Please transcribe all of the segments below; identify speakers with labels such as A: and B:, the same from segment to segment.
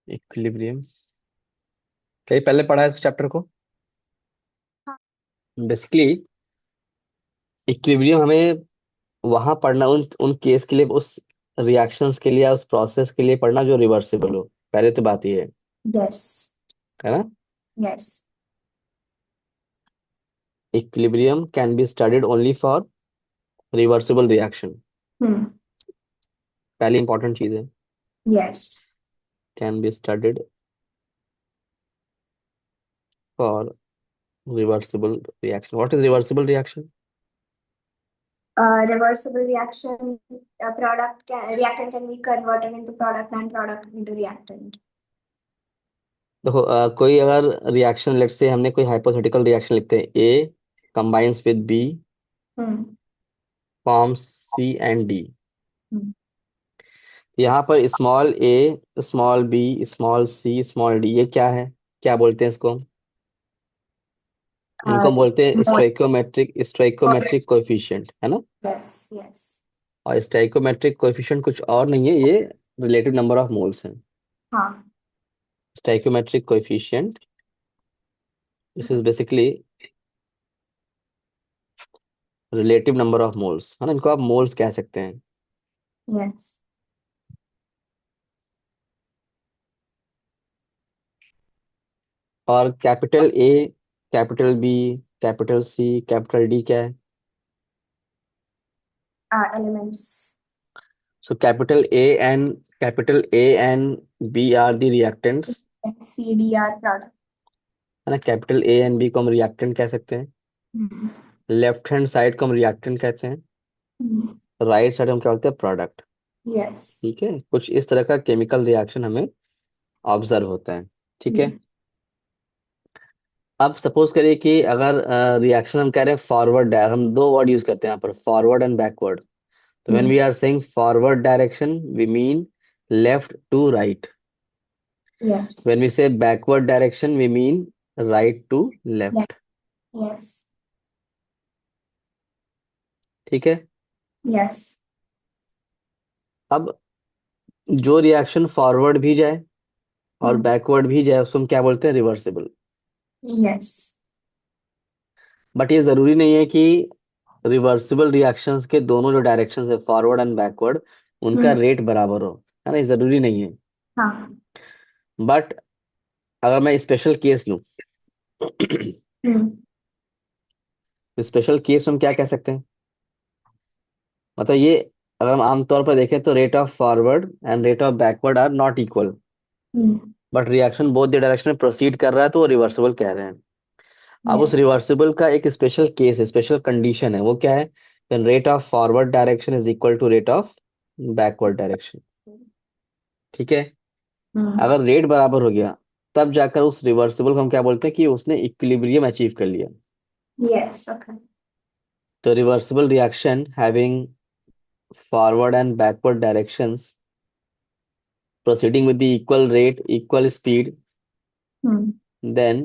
A: Equilibrium कहीं पहले पढ़ा है इस चैप्टर को?
B: हाँ।
A: बेसिकली इक्विलिब्रियम हमें वहां पढ़ना, उन उन केस के लिए, उस रिएक्शंस के लिए, उस प्रोसेस के लिए पढ़ना जो रिवर्सिबल हो। पहले तो बात ये
B: यस।
A: है ना।
B: Yes.
A: Equilibrium can be studied only for reversible reaction.
B: Hmm.
A: पहली इंपॉर्टेंट चीज है,
B: yes.
A: Can be studied for reversible reaction. What is reversible reaction?
B: Reversible reaction, reactant can be converted into product and product into reactant.
A: देखो कोई अगर reaction, let's say हमने कोई hypothetical reaction लिखते हैं, A combines with B
B: hmm.
A: Forms C and D.
B: Hmm.
A: यहाँ पर small A, small B, small C, small D, ये क्या है? क्या बोलते हैं इसको? इनको हम बोलते हैं
B: Mol.
A: स्टोइकोमेट्रिक स्टोइकोमेट्रिक कोएफिशिएंट, है ना।
B: Yes. Yes.
A: और स्टोइकोमेट्रिक कोएफिशिएंट कुछ और नहीं है, ये रिलेटिव नंबर ऑफ मोल्स हैं।
B: हाँ।
A: Stoichiometric coefficient, this is basically relative number of moles, है ना। इनको आप मोल्स कह सकते हैं।
B: Yes.
A: और capital A, capital B, capital C, capital D क्या है?
B: Elements.
A: So capital A and B are the reactants,
B: CDR product.
A: है ना। कैपिटल ए एंड बी को हम रिएक्टेंट कह सकते हैं।
B: हम्म।
A: लेफ्ट हैंड साइड को हम रिएक्टेंट कहते हैं।
B: हम्म।
A: राइट साइड हम क्या बोलते हैं? प्रोडक्ट।
B: Yes.
A: ठीक है, कुछ इस तरह का केमिकल रिएक्शन हमें ऑब्जर्व होता है। ठीक है।
B: हम्म।
A: अब सपोज करिए कि अगर रिएक्शन हम कह रहे हैं फॉरवर्ड, हम दो वर्ड यूज करते हैं यहाँ पर, फॉरवर्ड एंड बैकवर्ड। तो when we
B: hmm.
A: Are saying forward direction we mean left to right.
B: Yes.
A: When we say backward direction, we mean right to
B: Yeah.
A: left.
B: Yes.
A: ठीक है।
B: Yes.
A: अब जो reaction forward भी जाए और
B: हम्म।
A: Backward भी जाए उसको हम क्या बोलते हैं? रिवर्सिबल।
B: Yes.
A: बट ये जरूरी नहीं है कि रिवर्सिबल रिएक्शंस के दोनों जो डायरेक्शंस है, फॉरवर्ड एंड बैकवर्ड, उनका
B: हम्म।
A: रेट बराबर हो, है ना। ये जरूरी नहीं है।
B: हाँ।
A: बट अगर मैं स्पेशल केस लूं
B: हम्म।
A: स्पेशल केस में हम क्या कह सकते हैं? मतलब ये, अगर हम आमतौर पर देखें तो rate of forward and rate of backward are not equal,
B: hmm.
A: But reaction both the direction में प्रोसीड कर रहा है तो वो रिवर्सिबल कह रहे हैं। अब उस
B: Yes.
A: रिवर्सिबल का एक स्पेशल केस है, स्पेशल कंडीशन है, वो क्या है? When rate of forward direction is equal to rate of backward direction. ठीक है।
B: हम्म।
A: अगर रेट बराबर हो गया तब जाकर उस रिवर्सिबल को हम क्या बोलते हैं कि उसने इक्विलिब्रियम अचीव कर लिया।
B: Yes. Okay.
A: तो reversible reaction having forward and backward directions proceeding with the equal rate, equal speed,
B: hmm.
A: then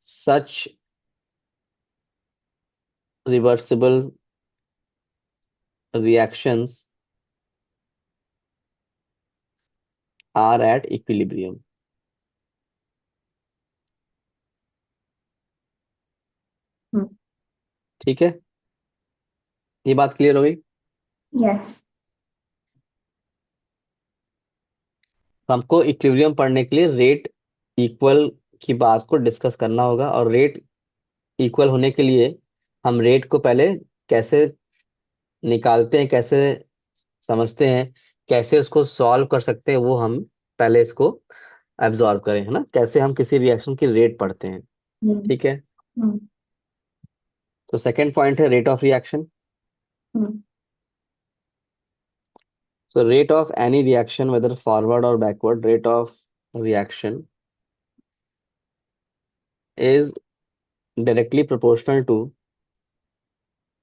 A: such reversible reactions are at equilibrium।
B: हम्म।
A: ठीक है, ये बात क्लियर हो गई।
B: Yes.
A: तो हमको इक्विलिब्रियम पढ़ने के लिए रेट इक्वल की बात को डिस्कस करना होगा, और रेट इक्वल होने के लिए हम रेट को पहले कैसे निकालते हैं, कैसे समझते हैं, कैसे उसको सॉल्व कर सकते हैं, वो हम पहले इसको एब्जॉर्व करें, है ना। कैसे हम किसी रिएक्शन की रेट पढ़ते हैं।
B: हम्म।
A: ठीक है।
B: हम्म।
A: तो सेकंड पॉइंट है rate of reaction.
B: Hmm.
A: So rate of any reaction, whether forward or backward, rate of reaction is directly proportional to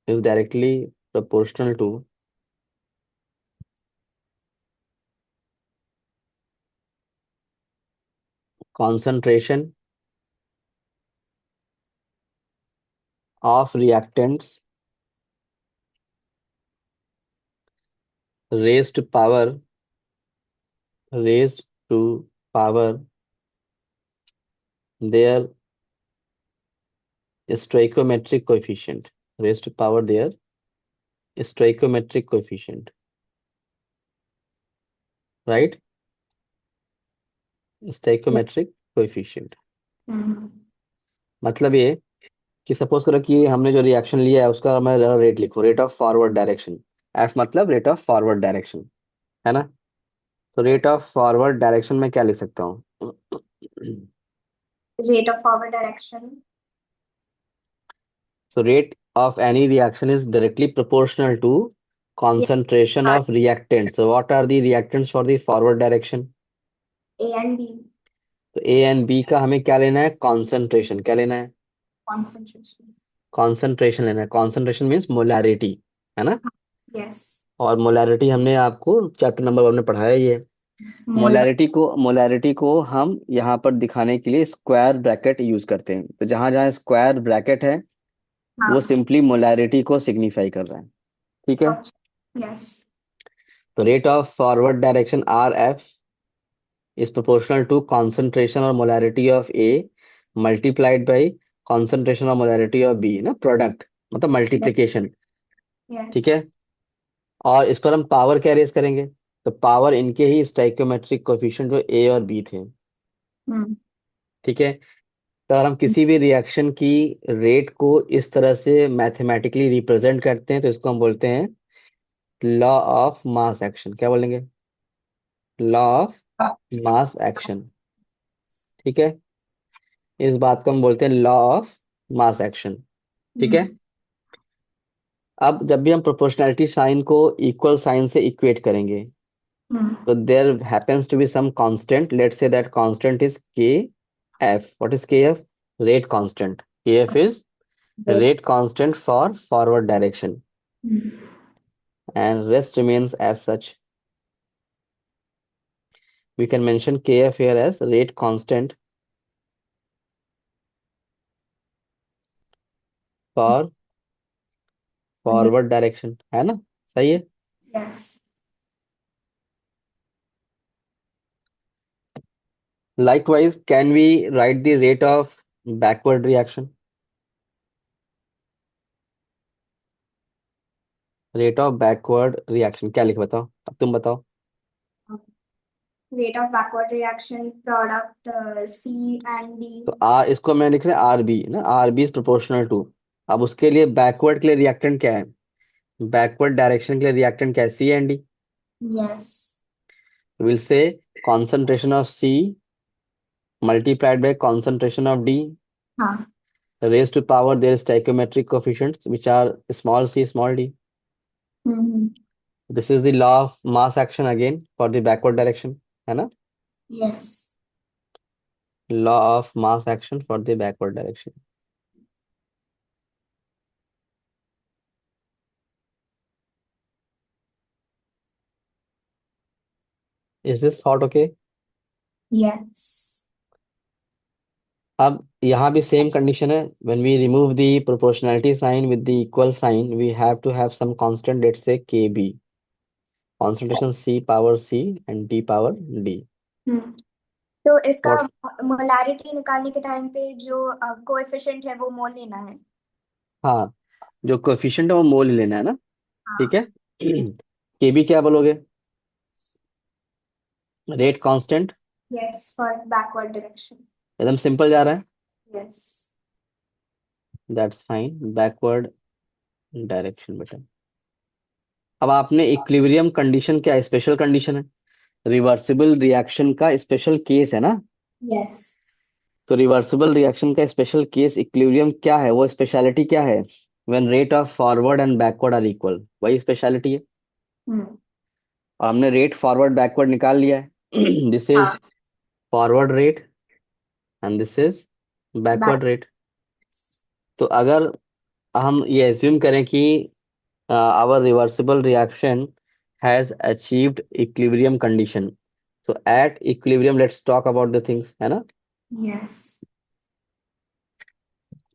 A: is directly proportional to concentration of reactants raised to power raised to power their stoichiometric coefficient, raised to power their stoichiometric coefficient, right? Stoichiometric coefficient
B: हम्म
A: मतलब ये कि suppose करो कि हमने जो reaction लिया है उसका मैं रेट लिखो, rate of forward direction. F मतलब रेट ऑफ फॉरवर्ड डायरेक्शन, है ना? तो रेट ऑफ फॉरवर्ड डायरेक्शन में क्या लिख सकता हूँ?
B: rate of forward direction
A: So rate of any reaction is directly proportional to
B: yeah
A: concentration of reactants. So what are the reactants for the forward direction?
B: A and B
A: तो ए and B का हमें क्या लेना है? Concentration. क्या लेना है?
B: concentration
A: concentration लेना है। कॉन्सेंट्रेशन मीन्स मोलैरिटी, है ना?
B: yes
A: और मोलैरिटी हमने आपको चैप्टर नंबर 1 में पढ़ाया ही है।
B: molar
A: मोलैरिटी को हम यहाँ पर दिखाने के लिए स्क्वायर ब्रैकेट यूज करते हैं। तो जहां जहां स्क्वायर ब्रैकेट है वो
B: हाँ
A: सिंपली मोलैरिटी को सिग्निफाई कर रहा है, ठीक है?
B: अच्छा yes
A: तो rate of forward direction R F is proportional to concentration or molarity of A multiplied by concentration or molarity of B, ना प्रोडक्ट मतलब
B: yes
A: मल्टीप्लिकेशन, ठीक है?
B: yes
A: और इस पर हम पावर क्या रेस करेंगे? तो पावर इनके ही स्टाइक्योमेट्रिक कोफिशिएंट जो ए और बी थे,
B: हम्म
A: ठीक है? तो अगर हम किसी भी रिएक्शन की रेट को इस तरह से मैथमेटिकली रिप्रेजेंट करते हैं तो इसको हम बोलते हैं लॉ ऑफ मास एक्शन। क्या बोलेंगे? लॉ ऑफ मास एक्शन, ठीक है? इस बात को हम बोलते हैं लॉ ऑफ मास एक्शन, ठीक है?
B: हम्म
A: अब जब भी हम प्रोपोर्शनैलिटी साइन को इक्वल साइन से इक्वेट करेंगे
B: हम्म
A: तो there happens to be some constant, let's say that constant is K F. What is K F? Rate constant. K F is
B: wait
A: rate constant for forward direction and rest remains as such. We can mention kf here as rate constant for forward direction, है ना? सही है?
B: yes
A: Likewise, can we write the rate of backward reaction? Rate of backward reaction क्या लिख बताओ, अब तुम बताओ।
B: rate of backward reaction product C and D
A: तो आर, इसको मैं लिख रहा है आर बी ना, R B is proportional to. अब उसके लिए बैकवर्ड के लिए रिएक्टेंट क्या है? बैकवर्ड डायरेक्शन के लिए रिएक्टेंट क्या है? C and D.
B: yes
A: will say concentration of C multiplied by concentration of D
B: हाँ
A: raised to power their stoichiometric coefficients which are small c small d.
B: Hmm
A: This is the law of mass action again for the backward direction, है ना?
B: yes
A: Law of mass action for the backward direction. Is this thought okay?
B: yes
A: अब यहाँ भी same condition है। when we remove the proportionality sign with the equal sign we have to have some constant, let's say kb, concentration c power c and d power d.
B: हम्म तो इसका
A: What?
B: Molarity निकालने के time पे जो coefficient है वो मोल लेना है
A: हाँ, जो कोएफिशिएंट है वो मोल ही लेना है ना, ठीक है?
B: हाँ
A: kb क्या बोलोगे? Rate constant.
B: yes for backward direction
A: एकदम सिंपल जा रहा है।
B: yes
A: that's fine, backward direction बेटा। अब आपने इक्विलिब्रियम कंडीशन क्या स्पेशल कंडीशन है? रिवर्सिबल रिएक्शन का स्पेशल केस है ना?
B: yes
A: तो रिवर्सिबल रिएक्शन का स्पेशल केस इक्विलिब्रियम क्या है? वो स्पेशलिटी क्या है? When rate of forward and backward are equal, वही स्पेशलिटी है।
B: हम्म
A: और हमने रेट फॉरवर्ड बैकवर्ड निकाल लिया है। दिस इज
B: हाँ
A: forward rate and this is
B: back
A: backward rate. तो अगर हम ये एज्यूम करें कि our reversible reaction has achieved equilibrium condition, so at equilibrium let's talk about the things, है ना?
B: yes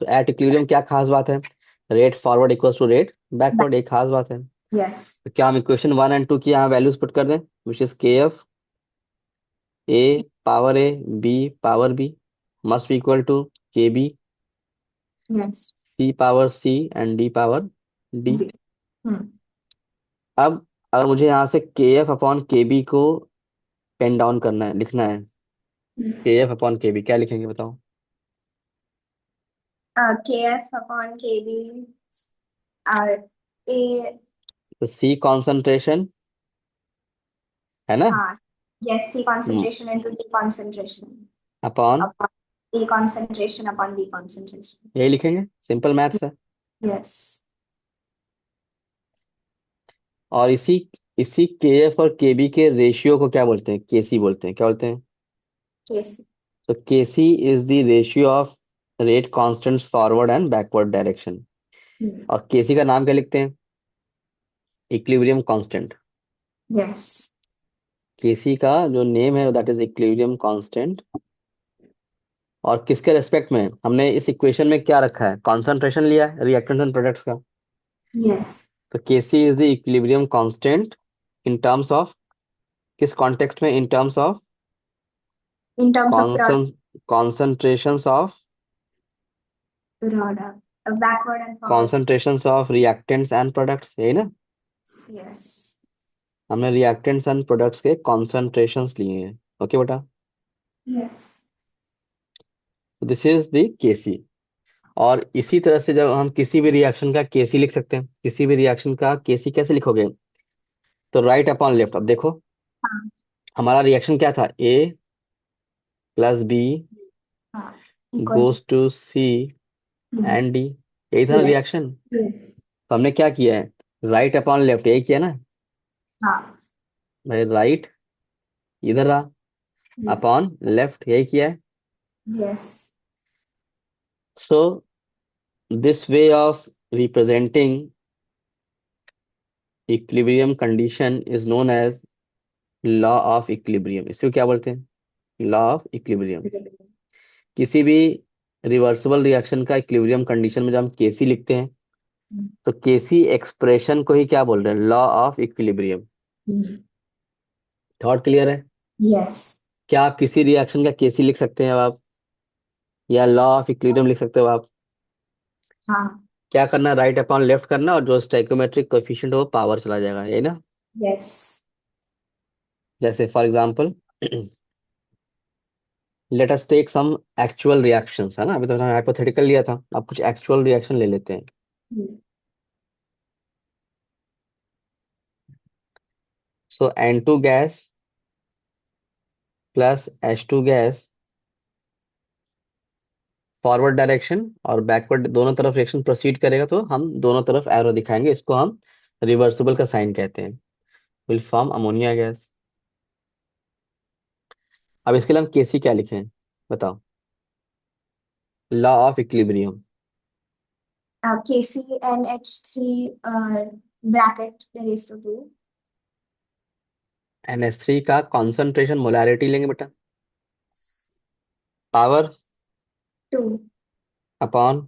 A: तो at equilibrium क्या खास बात है? Rate forward equals to rate
B: back
A: backward, एक खास बात है।
B: yes
A: तो क्या हम इक्वेशन 1 एंड 2 की यहाँ वैल्यूज पुट कर दें, which is K F A power A B power B must be equal to K B
B: Yes.
A: C power C and D power D.
B: B. Hmm.
A: अब अगर मुझे यहाँ से K F upon K B को pen down करना है, लिखना है, के एफ अपॉन के बी क्या लिखेंगे बताओ?
B: KF upon KB. A.
A: तो सी कॉन्सेंट्रेशन है ना,
B: हाँ. Yes, C concentration into D concentration
A: upon,
B: upon A concentration upon B concentration.
A: यही लिखेंगे, सिंपल मैथ्स है।
B: Yes.
A: और इसी इसी के एफ और के बी के रेशियो को क्या बोलते हैं? केसी बोलते हैं। क्या बोलते हैं?
B: Yes.
A: तो KC is the ratio of rate constants forward and backward direction.
B: Hmm.
A: और केसी का नाम क्या लिखते हैं? Equilibrium constant.
B: Yes.
A: केसी का जो नेम है दैट इज इक्विलिब्रियम कांस्टेंट। और किसके रेस्पेक्ट में हमने इस इक्वेशन में क्या रखा है? कॉन्सेंट्रेशन लिया है रिएक्टेंट्स एंड प्रोडक्ट्स का।
B: Yes.
A: तो KC is the equilibrium constant in terms of, किस कॉन्टेक्स्ट में? In terms of
B: In terms of
A: concentrations of,
B: product, backward and forward.
A: Concentrations of reactants and products, यही ना?
B: Yes.
A: हमने reactants and products के concentrations लिए हैं। Okay बेटा,
B: Yes.
A: This is the KC. और इसी तरह से जब हम किसी भी रिएक्शन का केसी लिख सकते हैं, किसी भी रिएक्शन का केसी कैसे लिखोगे? तो राइट अपॉन लेफ्ट। अब देखो
B: हाँ.
A: हमारा रिएक्शन क्या था? ए प्लस बी
B: हाँ. Equal to.
A: Goes to C
B: Yes.
A: And D, यही था ना
B: Yes.
A: रिएक्शन।
B: Yes.
A: तो हमने क्या किया है? राइट अपॉन लेफ्ट, यही किया ना
B: हाँ.
A: भाई? राइट इधर रहा,
B: Yes.
A: अपॉन लेफ्ट यही किया है।
B: Yes.
A: So this way of representing equilibrium condition is known as law of equilibrium. इसको क्या बोलते हैं? Law of equilibrium. किसी भी रिवर्सिबल रिएक्शन का इक्विलिब्रियम कंडीशन में जब हम केसी लिखते हैं तो केसी एक्सप्रेशन को ही क्या बोल रहे हैं? Law of equilibrium. Thought clear है?
B: Yes.
A: क्या आप किसी रिएक्शन का केसी लिख सकते हैं अब आप, या लॉ ऑफ इक्विलिब्रियम लिख सकते हो आप?
B: हाँ.
A: क्या करना? राइट अपॉन लेफ्ट करना, और जो स्टैइकोमेट्रिक कोएफिशिएंट हो वो पावर चला जाएगा, यही ना?
B: Yes.
A: जैसे for example let us take some actual reactions, है ना? अभी तो हमने हाइपोथेटिकल लिया था, अब कुछ एक्चुअल रिएक्शन ले लेते हैं। सो N2 gas plus H2 gas, forward direction और बैकवर्ड दोनों तरफ रिएक्शन प्रोसीड करेगा तो हम दोनों तरफ एरो दिखाएंगे, इसको हम रिवर्सिबल का साइन कहते हैं। Will form ammonia gas. अब इसके लिए हम केसी क्या लिखें बताओ? Law of equilibrium.
B: KCnH3 bracket raised to 2.
A: NH3 का कॉन्सेंट्रेशन मोलैरिटी लेंगे बेटा, पावर
B: 2.
A: अपॉन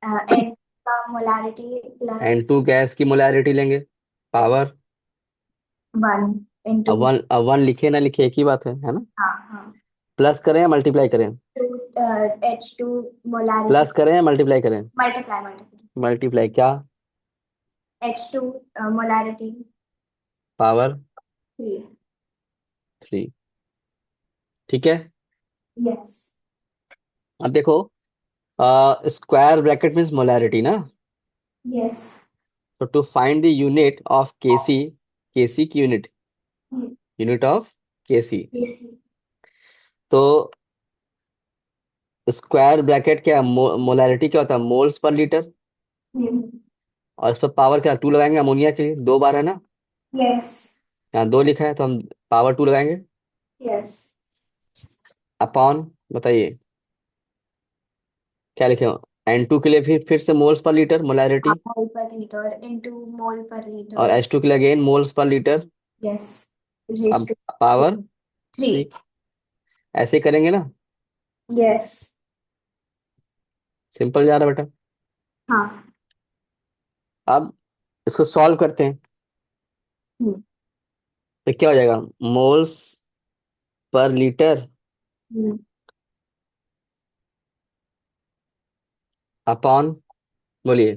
B: N का molarity plus
A: N2 गैस की मोलैरिटी लेंगे, पावर।
B: 1 into.
A: अब वन लिखे ना लिखे एक ही बात है ना?
B: हाँ. हाँ.
A: प्लस करें या मल्टीप्लाई करें?
B: 2 H2 molarity.
A: प्लस करें या मल्टीप्लाई करें?
B: Multiply.
A: मल्टीप्लाई क्या?
B: H2 molarity
A: power
B: 3.
A: 3। ठीक है।
B: Yes.
A: अब देखो स्क्वायर ब्रैकेट मीन्स मोलैरिटी ना।
B: Yes.
A: तो to find the unit of KC, KC की unit, unit of KC,
B: Yes.
A: तो स्क्वायर ब्रैकेट क्या, मोलैरिटी क्या होता है? Moles per litre. और इस पर पावर क्या 2 लगाएंगे, अमोनिया के लिए 2 बार है ना,
B: Yes.
A: यहाँ 2 लिखा है तो हम पावर 2 लगाएंगे,
B: Yes.
A: अपॉन, बताइए क्या लिखे? N2 के लिए फिर से moles per litre molarity,
B: Mole per liter into mole per
A: और
B: liter.
A: H2 के लिए again moles per litre,
B: Yes. Raised
A: अब
B: to
A: पावर 3।
B: 3.
A: ऐसे ही करेंगे ना?
B: Yes.
A: सिंपल जा रहा है बेटा।
B: हाँ.
A: अब इसको सॉल्व करते हैं
B: हम्म.
A: तो क्या हो जाएगा? मोल्स पर लीटर अपॉन, बोलिए,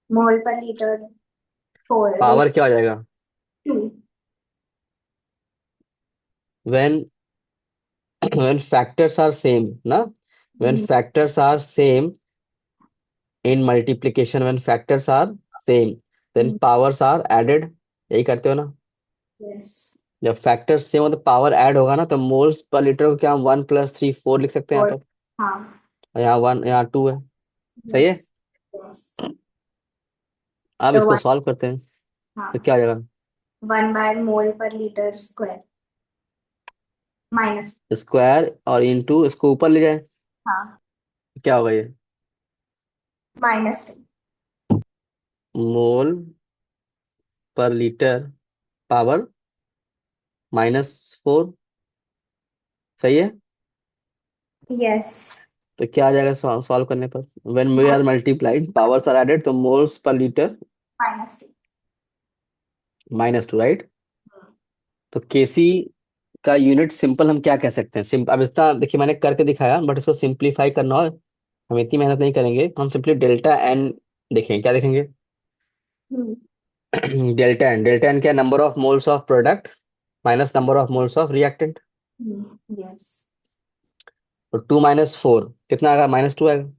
B: मोल पर लीटर 4 रेस
A: पावर क्या हो जाएगा?
B: 2।
A: When when factors are same ना, when factors are same in multiplication, when factors are same then powers are added, यही करते हो ना?
B: यस।
A: जब फैक्टर सेम हो तो पावर ऐड होगा ना, तो मोल्स पर लीटर को क्या हम 1+3 4 लिख सकते हैं यहाँ
B: और
A: पर।
B: हाँ।
A: और यहाँ 1 यहाँ 2 है। सही
B: यस।
A: है।
B: यस।
A: अब
B: तो
A: इसको
B: वन।
A: सॉल्व करते हैं, तो
B: हाँ।
A: क्या आ जाएगा?
B: 1/मोल पर लीटर स्क्वायर माइनस।
A: स्क्वायर और इनटू इसको ऊपर ले जाए,
B: हाँ।
A: क्या होगा ये?
B: -2।
A: मोल पर लीटर पावर -4। सही है।
B: यस।
A: तो क्या आ जाएगा सॉल्व करने पर? When we are multiplying powers are added, तो मोल्स पर लीटर
B: -2।
A: -2, राइट। तो केसी का यूनिट सिंपल हम क्या कह सकते हैं? सिंपल, अब इसका देखिए मैंने करके दिखाया, बट इसको सिंप्लीफाई करना हो, हम इतनी मेहनत नहीं करेंगे, हम सिंपली डेल्टा एन देखेंगे। क्या देखेंगे? डेल्टा एन क्या? Number of moles of product minus number of moles of reactant.
B: Yes.
A: तो 2 - 4 कितना आएगा? -2 आएगा।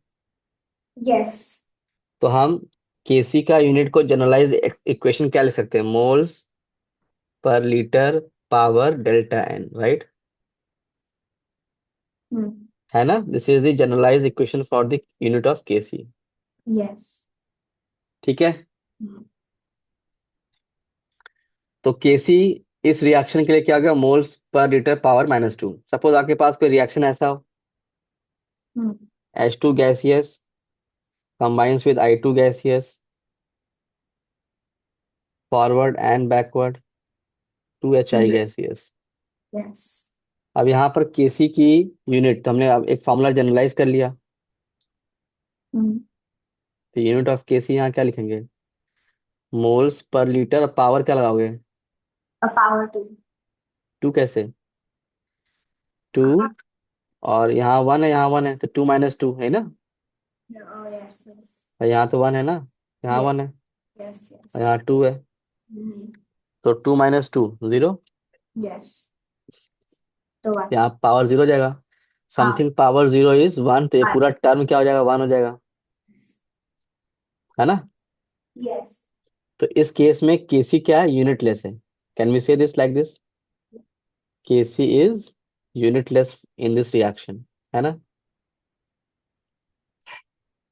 B: यस।
A: तो हम केसी का यूनिट को जनरलाइज इक्वेशन क्या लिख सकते हैं? Moles per litre power delta N, right. है ना? This is the generalise equation for the unit of KC.
B: Yes.
A: ठीक है। तो केसी इस रिएक्शन के लिए क्या हो गया? Moles per litre power -2। Suppose आपके पास कोई रिएक्शन ऐसा हो, H2 gaseous combines with I2 gaseous, forward and backward, 2HI gaseous।
B: Yes.
A: अब यहाँ पर केसी की यूनिट तो हमने अब एक फॉर्मूला जनरलाइज कर लिया, तो यूनिट ऑफ केसी यहाँ क्या लिखेंगे? मोल्स पर लीटर, पावर क्या लगाओगे?
B: पावर 2।
A: 2 कैसे? 2, और यहाँ 1 है, यहाँ 1 है, तो 2 - 2 है ना।
B: यस। यस।
A: और यहाँ तो 1 है ना, यहाँ 1 है,
B: यस। यस।
A: और यहाँ 2 है, तो 2 - 2 0।
B: यस। तो 1।
A: यहाँ पावर 0 हो जाएगा।
B: हाँ।
A: समथिंग पावर 0 इज 1, तो ये पूरा टर्म क्या हो जाएगा? 1 हो जाएगा, है ना।
B: यस।
A: तो इस केस में केसी क्या है? यूनिटलेस है। Can we say this like this? KC is unitless in this reaction, है ना।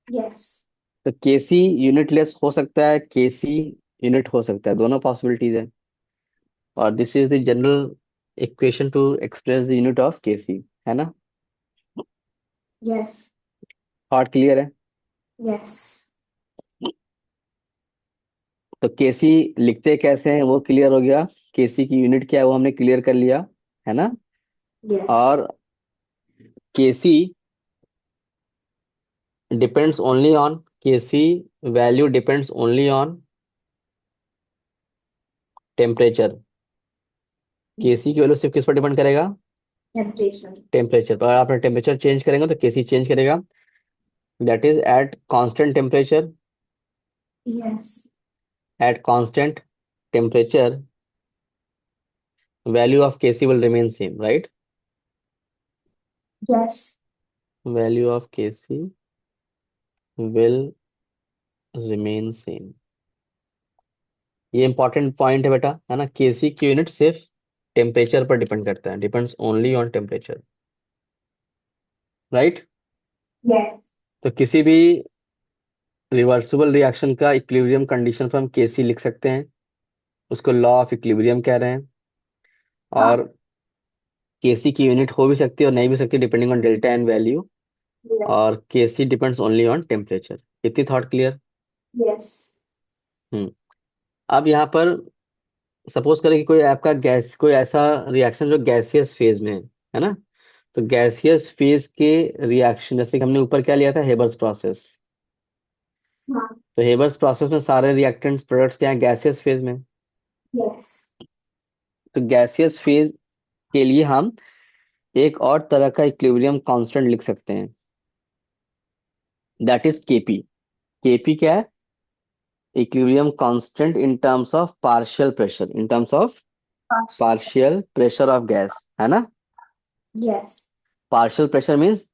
B: यस।
A: तो केसी यूनिटलेस हो सकता है, केसी यूनिट हो सकता है, दोनों पॉसिबिलिटीज है। और this is the general equation to express the unit of KC, है ना।
B: यस।
A: थॉट क्लियर है?
B: यस।
A: तो केसी लिखते कैसे हैं वो क्लियर हो गया, केसी की यूनिट क्या है वो हमने क्लियर कर लिया, है ना।
B: यस।
A: और KC depends only on, KC value depends only on temperature. KC की वैल्यू सिर्फ किस पर डिपेंड करेगा?
B: टेम्परेचर।
A: टेम्परेचर पर। अगर आपने टेम्परेचर चेंज करेंगे तो केसी चेंज करेगा, that is at constant temperature.
B: Yes.
A: At constant temperature value of KC will remain same, right.
B: Yes.
A: Value of KC will remain same. ये इंपॉर्टेंट पॉइंट है बेटा, है ना। केसी की यूनिट सिर्फ टेम्परेचर पर डिपेंड करता है, depends only on temperature, right.
B: Yes.
A: तो किसी भी रिवर्सिबल रिएक्शन का इक्विलिब्रियम कंडीशन पर हम केसी लिख सकते हैं, उसको लॉ ऑफ इक्विलिब्रियम कह रहे हैं।
B: हाँ।
A: और केसी की यूनिट हो भी सकती है और नहीं भी सकती, depending on delta N value.
B: Yes.
A: और KC depends only on temperature. इतनी थॉट क्लियर?
B: यस।
A: हम्म। अब यहाँ पर सपोज करें कि कोई आपका गैस, कोई ऐसा रिएक्शन जो गैसियस फेज में है ना। तो गैसियस फेज के रिएक्शन, जैसे कि हमने ऊपर क्या लिया था, हेबर्स प्रोसेस।
B: हाँ।
A: तो हेबर्स प्रोसेस में सारे रिएक्टेंट्स प्रोडक्ट्स क्या है? गैसियस फेज में।
B: यस।
A: तो गैसियस फेज के लिए हम एक और तरह का इक्विलिब्रियम कांस्टेंट लिख सकते हैं, दैट इज केपी। केपी क्या है? Equilibrium constant in terms of partial pressure, in terms of
B: Partial.
A: Partial pressure of gas, है ना?
B: Yes.
A: पार्शियल प्रेशर मीन्स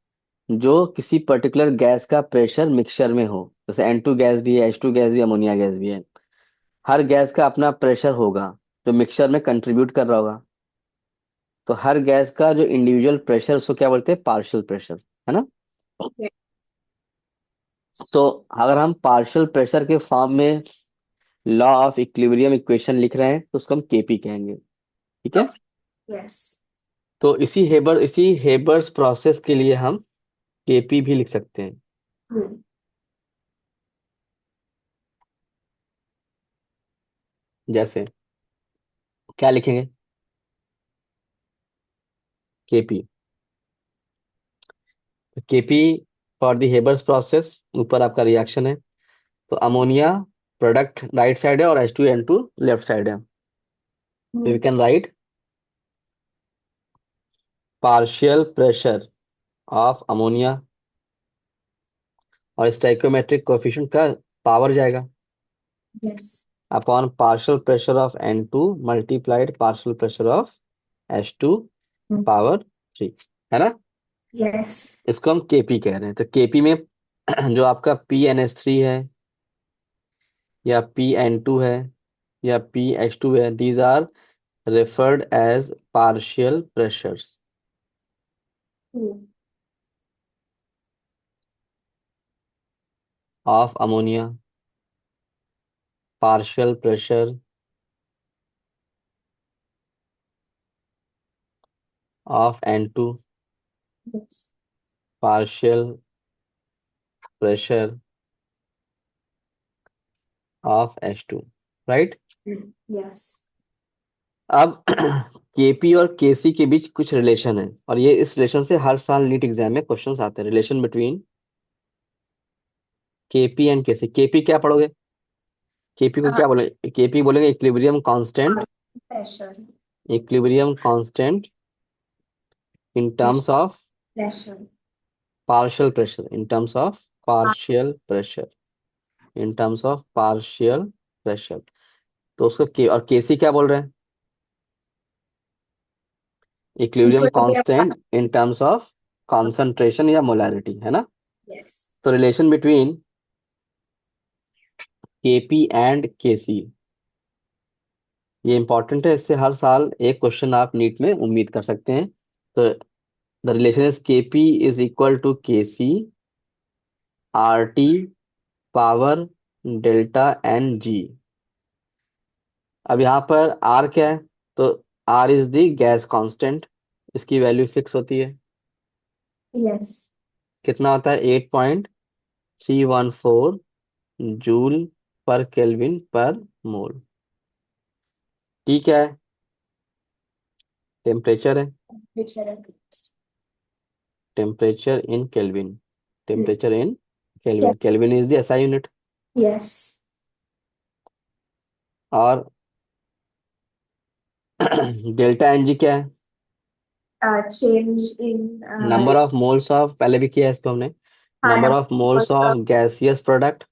A: जो किसी पर्टिकुलर गैस का प्रेशर मिक्सचर में हो, जैसे N2 गैस भी है, H2 गैस भी है, अमोनिया गैस भी है। हर गैस का अपना प्रेशर होगा जो मिक्सचर में कंट्रीब्यूट कर रहा होगा। तो हर गैस का जो इंडिविजुअल प्रेशर, उसको क्या बोलते हैं? पार्शियल प्रेशर, है ना?
B: Yes.
A: तो अगर हम पार्शियल प्रेशर के फॉर्म में लॉ ऑफ इक्विलिब्रियम इक्वेशन लिख रहे हैं तो उसको हम केपी कहेंगे, ठीक है?
B: Okay. Yes.
A: तो इसी हेबर्स प्रोसेस के लिए हम केपी भी लिख सकते हैं।
B: Hmm.
A: जैसे क्या लिखेंगे? KP, KP for the Haber's process, ऊपर आपका रिएक्शन है, तो अमोनिया प्रोडक्ट राइट साइड है और H2N2 लेफ्ट साइड है, तो we
B: Hmm.
A: Can write partial pressure of ammonia, और स्टोइकोमेट्रिक कोएफिशिएंट का पावर जाएगा
B: Yes.
A: Upon partial pressure of N2 multiplied partial pressure of H2
B: Hmm.
A: Power 3, है ना?
B: Yes.
A: इसको हम केपी कह रहे हैं। तो केपी में जो आपका PnH3 है या PN2 है या PH2 है, these are referred as partial pressures
B: Hmm.
A: of ammonia, partial pressure of N2,
B: Yes.
A: partial pressure of H2, right?
B: Hmm. Yes.
A: अब केपी और केसी के बीच कुछ रिलेशन है, और ये इस रिलेशन से हर साल नीट एग्जाम में क्वेश्चंस आते हैं। Relation between KP and KC. KP क्या पढ़ोगे? केपी को
B: Uh,
A: क्या बोले? केपी बोलेंगे equilibrium constant,
B: Pressure.
A: Equilibrium constant in
B: Pressure.
A: Terms of
B: Pressure.
A: Partial pressure, in terms of partial pressure, in terms of partial pressure. तो उसको और KC क्या बोल रहे हैं? Equilibrium
B: Equilibrium.
A: Constant in terms of concentration या molarity, है ना?
B: Yes.
A: तो relation between KP and KC, ये इंपॉर्टेंट है, इससे हर साल एक क्वेश्चन आप नीट में उम्मीद कर सकते हैं। तो the relation is KP is equal to KC R T power delta N G. अब यहाँ पर आर क्या है? तो R is the gas constant, इसकी वैल्यू फिक्स होती है।
B: Yes.
A: कितना होता है? 8.314 जूल पर केल्विन पर मोल। टी क्या है? टेम्परेचर है,
B: Temperature.
A: Temperature in kelvin,
B: Hmm.
A: Temperature in
B: Yes.
A: Kelvin, kelvin is the SI unit.
B: Yes.
A: और डेल्टा एन जी क्या है?
B: Change in
A: number of moles of, पहले भी किया है इसको हमने,
B: high
A: number
B: number
A: of moles
B: of
A: of gaseous product.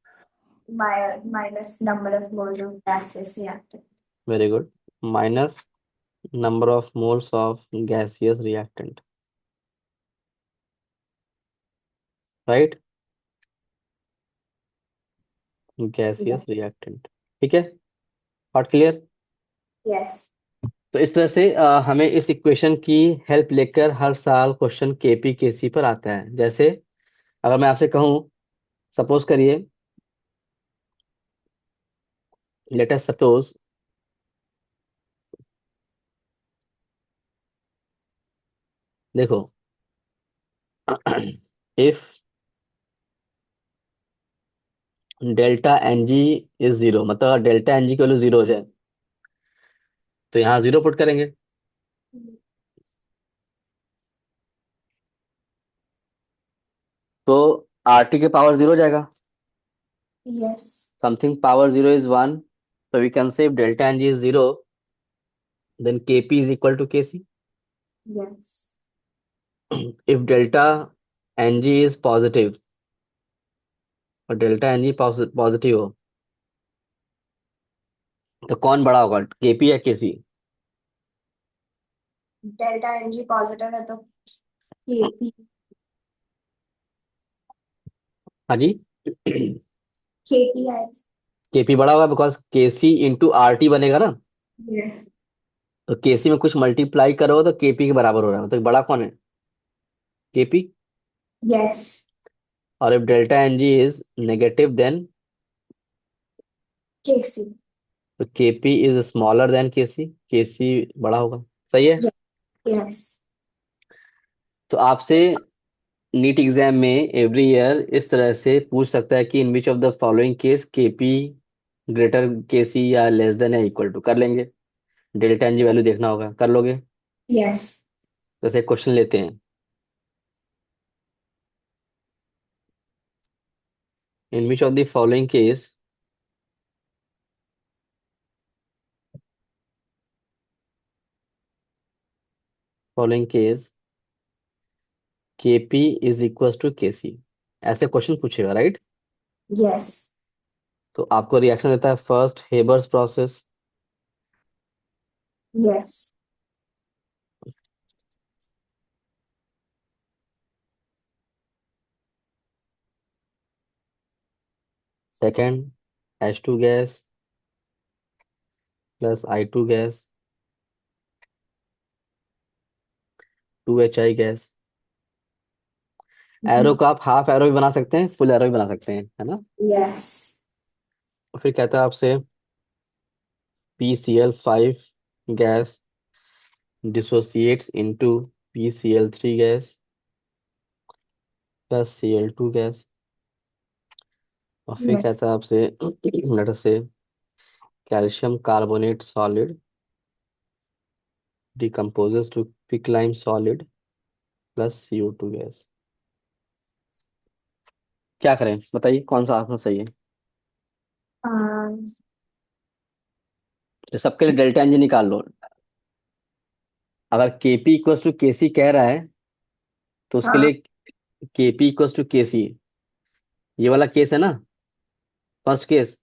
B: minus number of moles of gases reactant.
A: Very good. Minus number of moles of gaseous reactant, right? Gaseous
B: Yes.
A: Reactant, ठीक है? Not clear?
B: Yes.
A: तो इस तरह से हमें इस equation की help लेकर हर साल क्वेश्चन केपी केसी पर आता है। जैसे अगर मैं आपसे कहूँ, सपोज करिए, लेट अस सपोज, देखो, if delta N G is zero, मतलब अगर डेल्टा एन जी की वैल्यू जीरो हो जाए तो यहाँ जीरो पुट करेंगे, तो आर टी के पावर जीरो हो जाएगा।
B: Yes.
A: Something power zero is one, so we can say if delta ng is 0, then kp is equal to kc,
B: Yes.
A: If delta N G is positive और delta N G positive हो तो कौन बड़ा होगा, KP या KC?
B: Delta N G positive है तो KP.
A: हाँ जी।
B: केपी है।
A: केपी बड़ा होगा because KC into R T बनेगा ना।
B: यस।
A: तो केसी में कुछ मल्टीप्लाई करो तो केपी के बराबर हो रहा है, तो बड़ा कौन है, केपी।
B: यस।
A: और if delta N G is negative then
B: KC.
A: तो KP is smaller than KC, KC बड़ा होगा। सही है।
B: यस।
A: तो आपसे नीट एग्जाम में एवरी ईयर इस तरह से पूछ सकता है कि in which of the following case KP greater KC या लेस देन या इक्वल टू, कर लेंगे। डेल्टा एन जी वैल्यू देखना होगा, कर लोगे।
B: यस।
A: जैसे क्वेश्चन लेते हैं, in which of the following case KP is equal to KC, ऐसे क्वेश्चन पूछेगा, राइट।
B: यस।
A: तो आपको रिएक्शन देता है first Haber's process,
B: yes.
A: Second H2 gas plus I2 gas 2HI gas. Arrow को आप हाफ एरो भी बना सकते हैं, फुल एरो भी बना सकते हैं, है ना।
B: यस।
A: और फिर कहता है आपसे PCl5 gas dissociates into PCl3 gas plus Cl2 gas. और फिर
B: यस।
A: कहता है आपसे लेटर से calcium carbonate solid decomposes to quicklime solid plus CO2 gas. क्या करें बताइए, कौन सा आंसर सही है। तो सबके लिए डेल्टा एनजी निकाल लो। अगर केपी इक्वल्स टू केसी कह रहा है तो उसके
B: हाँ।
A: लिए केपी इक्वल्स टू केसी, ये वाला केस है ना, first case.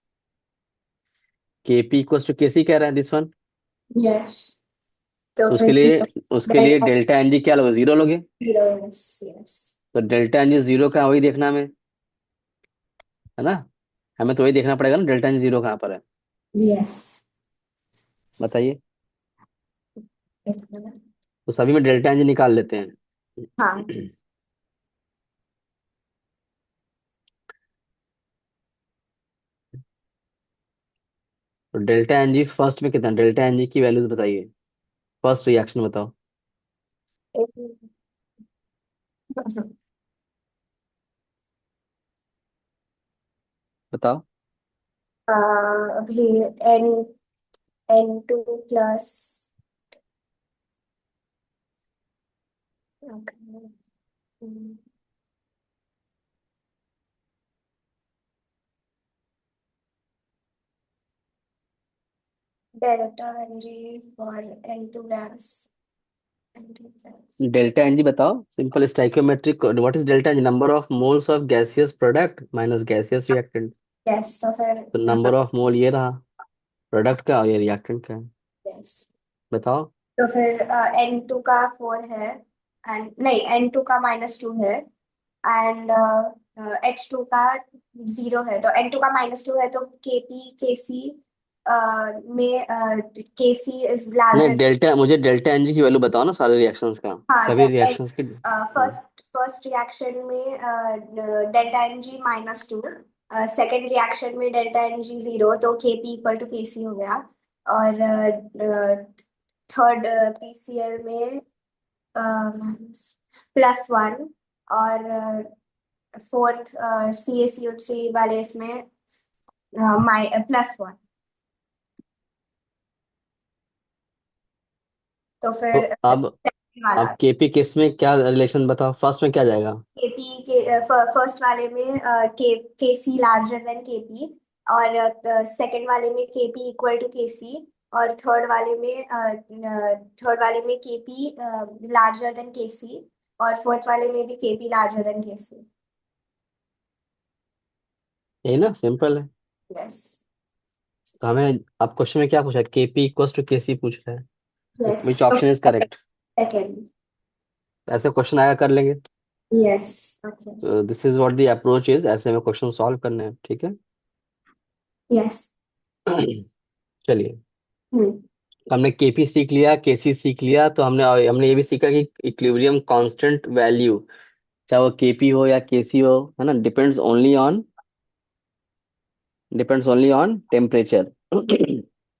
A: KP equals to KC कह रहा है, दिस वन।
B: यस। तो
A: तो उसके
B: फिर
A: लिए उसके लिए
B: डेल्टा
A: डेल्टा एनजी क्या लोगे, जीरो लोगे।
B: जीरो। यस। यस।
A: तो डेल्टा एनजी जीरो का वही देखना हमें, है ना। हमें तो वही देखना पड़ेगा ना, डेल्टा एनजी जीरो कहाँ पर है,
B: यस।
A: बताइए। तो सभी में डेल्टा एनजी निकाल लेते हैं।
B: हाँ।
A: तो डेल्टा एनजी फर्स्ट में कितना, डेल्टा एनजी की वैल्यूज बताइए, फर्स्ट रिएक्शन बताओ। बताओ।
B: अभी N N2 plus delta Ng for N2 gas. N2 gas.
A: Delta NG बताओ, simple stoichiometric, what is delta NG, number of moles of gaseous product minus gaseous reactant.
B: Gas तो फिर
A: तो number of mole ये रहा product का और ये reactant का है,
B: गैस।
A: बताओ।
B: तो फिर N2 का 4 है एंड नहीं N2 का -2 है एंड H2 का 0 है तो N2 का -2 है तो Kp Kc में Kc इज
A: नहीं,
B: लार्जर।
A: डेल्टा मुझे डेल्टा एनजी की वैल्यू बताओ ना सारे रिएक्शंस का,
B: हाँ।
A: सभी रिएक्शंस की।
B: फर्स्ट रिएक्शन में delta N G -2। Second reaction में डेल्टा एन जी 0 तो के पी इक्वल टू के सी हो गया। और थर्ड पीसीएल में +1। और फोर्थ सी ए सी ओ थ्री वाले इसमें +1। तो
A: तो
B: फिर
A: अब
B: second वाला
A: अब केपी केस में क्या रिलेशन बताओ, फर्स्ट में क्या जाएगा।
B: केपी के फर्स्ट वाले में के सी लार्जर देन केपी। और सेकंड वाले में केपी इक्वल टू केसी। और थर्ड वाले में केपी लार्जर देन केसी, और फोर्थ वाले में भी केपी लार्जर देन केसी।
A: यही ना, सिंपल है।
B: यस।
A: तो हमें अब क्वेश्चन में क्या पूछा है, केपी इक्वल्स टू केसी पूछ रहा है,
B: यस,
A: विच
B: तो
A: ऑप्शन इज करेक्ट।
B: सेकेंड।
A: ऐसे क्वेश्चन आया कर लेंगे।
B: Yes. Okay.
A: This is what the approach is, ऐसे में क्वेश्चन सॉल्व करने हैं, ठीक है।
B: यस।
A: चलिए,
B: हम्म।
A: हमने केपी सीख लिया, केसी सीख लिया, तो हमने हमने ये भी सीखा कि इक्विलिब्रियम कांस्टेंट वैल्यू, चाहे वो केपी हो या केसी हो, है ना, डिपेंड्स ओनली ऑन टेम्परेचर।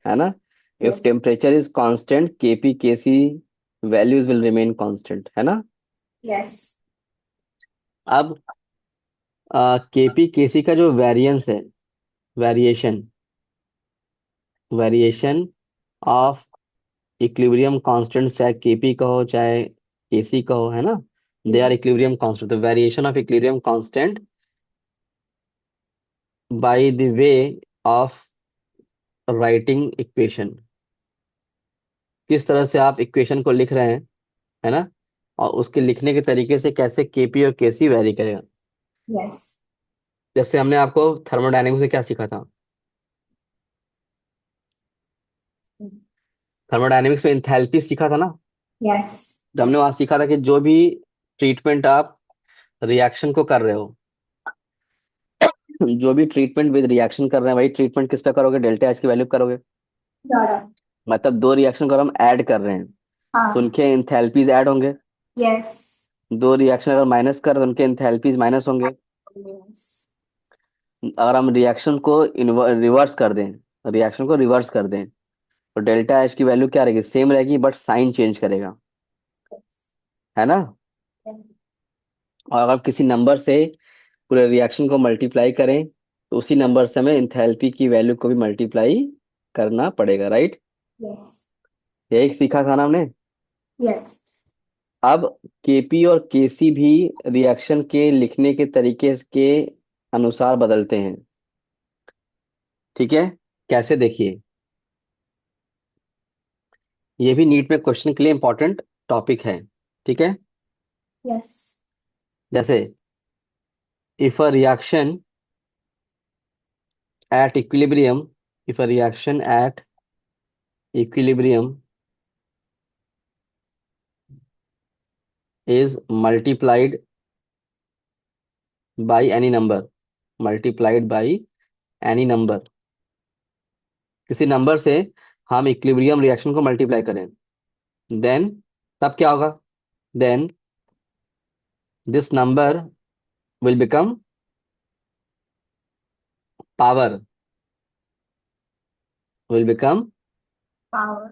A: है ना। If
B: yes.
A: Temperature is constant, KP KC values will remain constant, है ना।
B: यस।
A: अब केपी केसी का जो वेरिएंस है, variation variation of equilibrium constant, चाहे केपी का हो चाहे केसी का हो, है ना, दे आर इक्विलिब्रियम कांस्टेंट। तो variation of equilibrium constant by the way of writing equation, किस तरह से आप इक्वेशन को लिख रहे हैं, है ना, और उसके लिखने के तरीके से कैसे केपी और केसी वेरी करेगा।
B: यस।
A: जैसे हमने आपको थर्मोडायनेमिक्स से क्या सीखा था, थर्मोडायनेमिक्स में इंथैल्पी सीखा था ना।
B: यस।
A: तो हमने वहां सीखा था कि जो भी ट्रीटमेंट आप रिएक्शन को कर रहे हो, जो भी ट्रीटमेंट विद रिएक्शन कर रहे हैं, वही ट्रीटमेंट किस पे करोगे, डेल्टा एच की वैल्यू पे करोगे।
B: डॉट।
A: मतलब दो रिएक्शन को हम ऐड कर रहे हैं, तो
B: हाँ।
A: उनके इंथैल्पीज ऐड होंगे।
B: यस।
A: दो रिएक्शन अगर माइनस कर, तो उनके इंथैल्पीज माइनस होंगे।
B: यस।
A: अगर हम रिएक्शन को रिवर्स कर दें, रिएक्शन को रिवर्स कर दें, तो डेल्टा एच की वैल्यू क्या रहेगी, सेम रहेगी, बट साइन चेंज करेगा, है ना। और अगर किसी नंबर से पूरे रिएक्शन को मल्टीप्लाई करें, तो उसी नंबर से हमें इंथैल्पी की वैल्यू को भी मल्टीप्लाई करना पड़ेगा, राइट।
B: यस।
A: यही सीखा था ना हमने।
B: यस।
A: अब केपी और केसी भी रिएक्शन के लिखने के तरीके के अनुसार बदलते हैं, ठीक है। कैसे, देखिए, ये भी नीट में क्वेश्चन के लिए इंपॉर्टेंट टॉपिक है, ठीक है।
B: यस।
A: जैसे if a reaction at equilibrium, if a reaction at equilibrium is multiplied by any number, multiplied by any number, किसी नंबर से हम इक्विलिब्रियम रिएक्शन को मल्टीप्लाई करें, देन तब क्या होगा, then this number will become power, will become
B: power.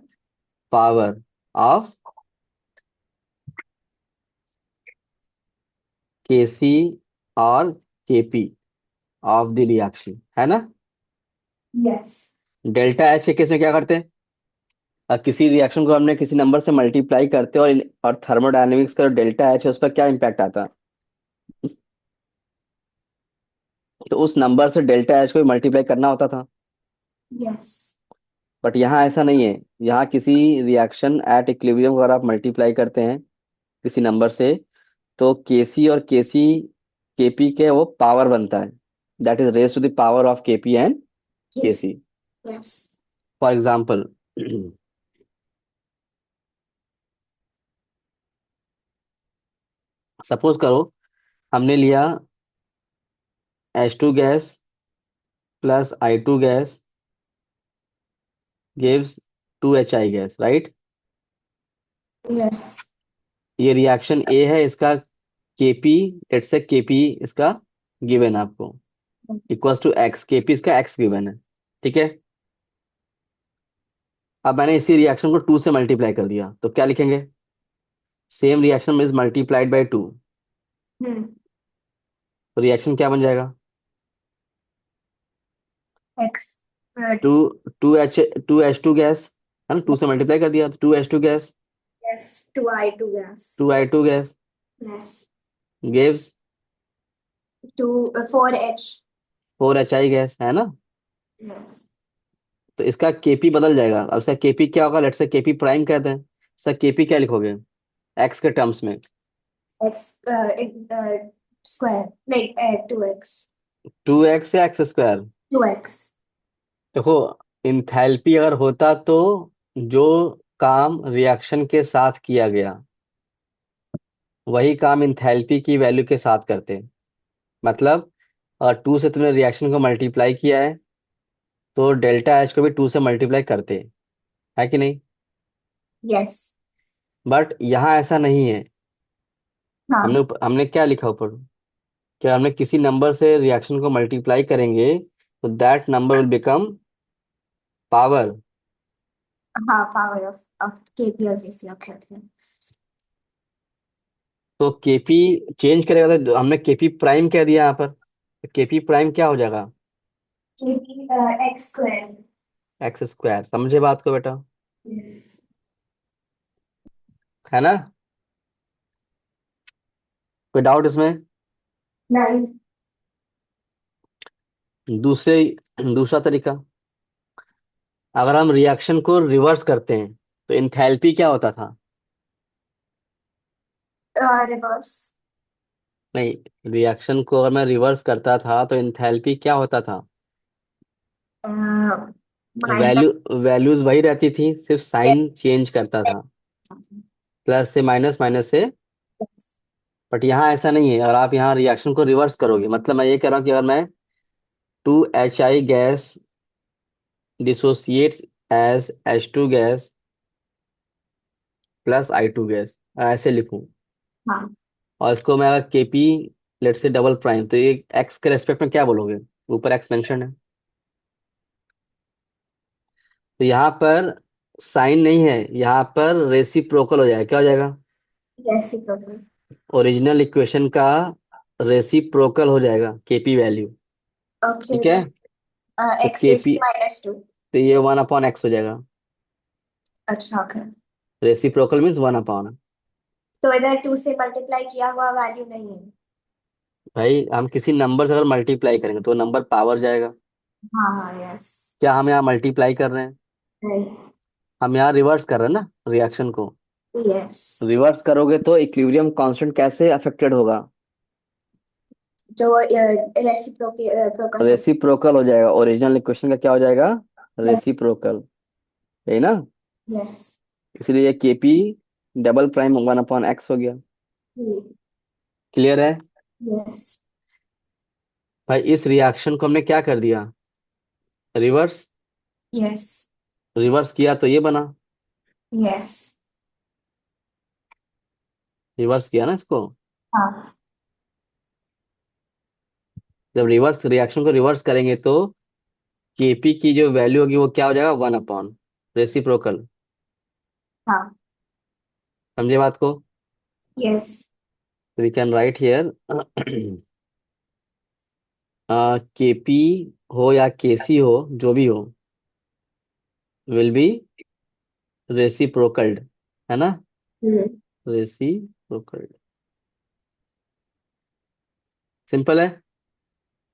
A: Power of KC और KP of the reaction, है ना।
B: यस।
A: डेल्टा एच के केस में क्या करते हैं, किसी रिएक्शन को हमने किसी नंबर से मल्टीप्लाई करते हैं, और थर्मोडायनेमिक्स का जो डेल्टा एच है उस पर क्या इंपैक्ट आता है, तो उस नंबर से डेल्टा एच को मल्टीप्लाई करना होता था।
B: यस।
A: बट यहाँ ऐसा नहीं है, यहाँ किसी रिएक्शन एट इक्विलिब्रियम को अगर आप मल्टीप्लाई करते हैं किसी नंबर से, तो केसी और केपी के वो पावर बनता है, that is raise to the power of KP and
B: yes.
A: KC.
B: Yes.
A: For example, suppose करो हमने लिया H2 gas plus I2 gas gives 2HI gas, right.
B: Yes.
A: ये रिएक्शन ए है, इसका केपी, लेट्स से केपी इसका given है आपको, equals to X, KP इसका एक्स गिवन है, ठीक है। अब मैंने इसी रिएक्शन को 2 से मल्टीप्लाई कर दिया, तो क्या लिखेंगे, same reaction is multiplied by 2,
B: हम्म।
A: तो रिएक्शन क्या बन जाएगा,
B: X.
A: Two two H two gas, है ना, 2 से मल्टीप्लाई कर दिया तो 2H2 gas,
B: yes, two I two gas.
A: 2I2 gas
B: yes.
A: Gives
B: two 4H।
A: 4HI gas, है ना।
B: यस।
A: तो इसका केपी बदल जाएगा। अब इसका केपी क्या होगा, लेट्स से केपी प्राइम कहते हैं, इसका केपी क्या लिखोगे एक्स के टर्म्स में?
B: एक्स स्क्वायर, नहीं 2x।
A: 2x या एक्स स्क्वायर?
B: 2x।
A: देखो, इंथैल्पी अगर होता तो जो काम रिएक्शन के साथ किया गया वही काम इंथैल्पी की वैल्यू के साथ करते। मतलब 2 से तुमने रिएक्शन को मल्टीप्लाई किया है तो डेल्टा एच को भी 2 से मल्टीप्लाई करते, है कि नहीं?
B: यस।
A: बट यहाँ ऐसा नहीं है। हमने
B: हाँ
A: हमने क्या लिखा ऊपर, क्या हमने किसी नंबर से रिएक्शन को मल्टीप्लाई करेंगे तो that number will become power.
B: हाँ, पावर ऑफ केपी और वीसी। Okay okay.
A: तो केपी चेंज करेगा तो हमने केपी प्राइम कह दिया यहाँ पर, केपी प्राइम क्या हो जाएगा?
B: KP x square.
A: X square. समझे बात को बेटा? है ना? कोई डाउट इसमें?
B: नहीं।
A: दूसरे दूसरा तरीका, अगर हम रिएक्शन को रिवर्स करते हैं तो इंथैल्पी क्या होता था?
B: रिवर्स।
A: नहीं, रिएक्शन को अगर मैं रिवर्स करता था तो इंथैल्पी क्या होता था?
B: माइनस।
A: वैल्यू वैल्यूज वही रहती थी, सिर्फ साइन चेंज करता था, प्लस से माइनस, माइनस से। बट यहाँ ऐसा नहीं है। अगर आप यहाँ रिएक्शन को रिवर्स करोगे, मतलब मैं ये कह रहा हूँ कि अगर मैं 2HI gas dissociates as H2 gas plus I2 gas, ऐसे लिखूं,
B: हाँ।
A: और इसको मैं अगर KP let say double prime, तो ये एक्स के रेस्पेक्ट में क्या बोलोगे? ऊपर एक्स मेंशन है, तो यहाँ पर साइन नहीं है, यहाँ पर रेसिप्रोकल हो जाएगा। क्या हो जाएगा?
B: रेसिप्रोकल।
A: ओरिजिनल इक्वेशन का रेसिप्रोकल हो जाएगा केपी वैल्यू।
B: ओके।
A: ठीक है, तो
B: X raise
A: KP,
B: to minus two.
A: तो ये 1/x हो जाएगा।
B: अच्छा ओके।
A: Reciprocal means 1/।
B: तो इधर 2 से मल्टीप्लाई किया हुआ वैल्यू नहीं है।
A: भाई हम किसी नंबर से अगर मल्टीप्लाई करेंगे तो नंबर पावर जाएगा।
B: हाँ हाँ यस।
A: क्या हम यहाँ मल्टीप्लाई कर रहे हैं?
B: नहीं।
A: हम यहाँ रिवर्स कर रहे हैं ना रिएक्शन को।
B: यस।
A: रिवर्स करोगे तो इक्विलिब्रियम कांस्टेंट कैसे अफेक्टेड होगा?
B: जो रेसिप्रोकल हो।
A: रेसिप्रोकल हो जाएगा। ओरिजिनल इक्वेशन का क्या हो जाएगा? रेसिप्रोकल। यही ना?
B: यस।
A: इसलिए केपी डबल प्राइम 1/x हो गया। क्लियर है?
B: यस।
A: भाई इस रिएक्शन को हमने क्या कर दिया, रिवर्स।
B: यस।
A: रिवर्स किया तो ये बना।
B: यस।
A: रिवर्स किया ना इसको।
B: हाँ।
A: जब रिवर्स रिएक्शन को रिवर्स करेंगे तो केपी की जो वैल्यू होगी वो क्या हो जाएगा, 1/। रेसिप्रोकल।
B: हाँ।
A: समझे बात को?
B: Yes.
A: We can write here KP हो या केसी हो, जो भी हो, विल बी रेसिप्रोकल्ड, है ना? रेसिप्रोकल्ड। सिंपल है।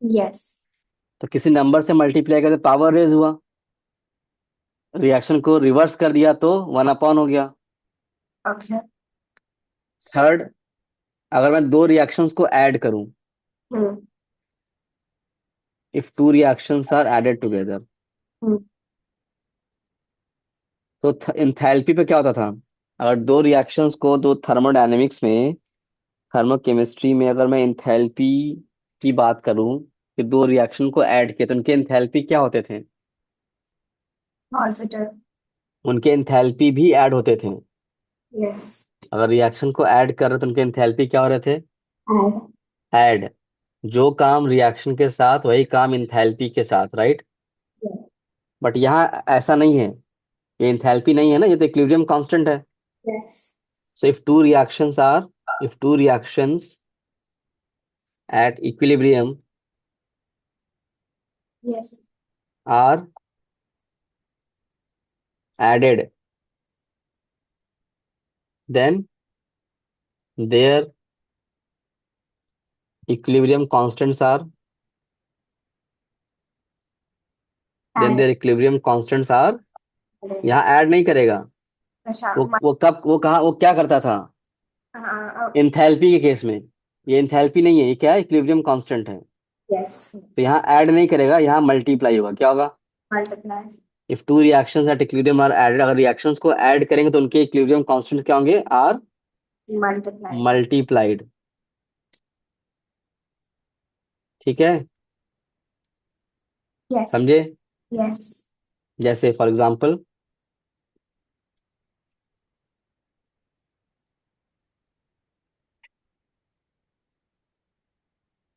B: यस।
A: तो किसी नंबर से मल्टीप्लाई करके पावर रेज हुआ, रिएक्शन को रिवर्स कर दिया तो 1/, हो गया।
B: ओके।
A: थर्ड, अगर मैं दो रिएक्शंस को ऐड करूं,
B: hmm.
A: If two reactions are added together,
B: hmm.
A: तो इंथैल्पी पे क्या होता था? अगर दो रिएक्शंस को, दो थर्मोडायनेमिक्स में, थर्मोकेमिस्ट्री में अगर मैं इंथैल्पी की बात करूं कि दो रिएक्शन को ऐड किए तो उनके इंथैल्पी क्या होते थे?
B: पॉजिटिव।
A: उनके इंथैल्पी भी ऐड होते थे।
B: यस।
A: अगर रिएक्शन को ऐड कर रहे तो उनके इंथैल्पी क्या हो रहे थे?
B: ऐड।
A: ऐड। जो काम रिएक्शन के साथ वही काम इंथैल्पी के साथ, राइट? बट यहाँ ऐसा नहीं है, ये इंथैल्पी नहीं है ना, ये तो इक्विलिब्रियम कांस्टेंट है।
B: Yes.
A: So if two reactions at equilibrium
B: yes.
A: are added, then their equilibrium constants are then
B: add.
A: Their equilibrium constants are, यहाँ ऐड नहीं करेगा।
B: अच्छा
A: वो कब, वो कहाँ, वो क्या करता था
B: हाँ।
A: एंथैल्पी के केस में? ये एंथैल्पी नहीं है, ये क्या है, इक्विलिब्रियम कांस्टेंट है।
B: यस।
A: तो यहाँ ऐड नहीं करेगा, यहाँ मल्टीप्लाई होगा। क्या होगा?
B: Multiply.
A: If two reactions at equilibrium are added, अगर रिएक्शंस को ऐड करेंगे तो उनके इक्विलिब्रियम कांस्टेंट्स क्या होंगे? Are
B: multiply.
A: मल्टीप्लाइड। ठीक है,
B: यस।
A: समझे?
B: यस।
A: जैसे फॉर एग्जांपल